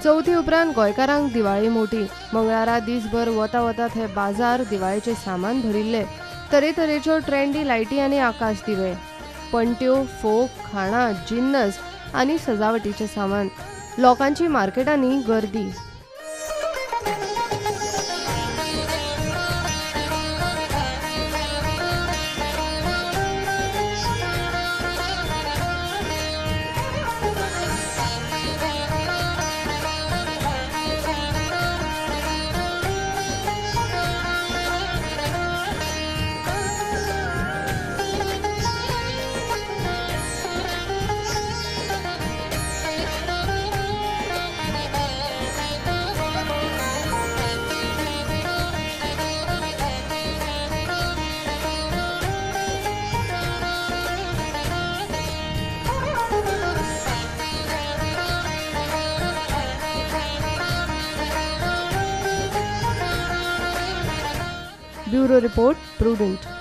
चवथी उपरांत गोंयकारांक दिवाळी मोठी. मंगळारा दीसभर वता वता थंय बाजार दिवाळेचें सामान भरिल्ले. तरेतरेच्यो ट्रेंडी लायटी आनी आकाश दिवे, पणट्यो, फोक, खाणां, जिन्नस आनी सजावटीचें सामान. लोकांची मार्केटांनी गर्दी. Bureau report, prudent.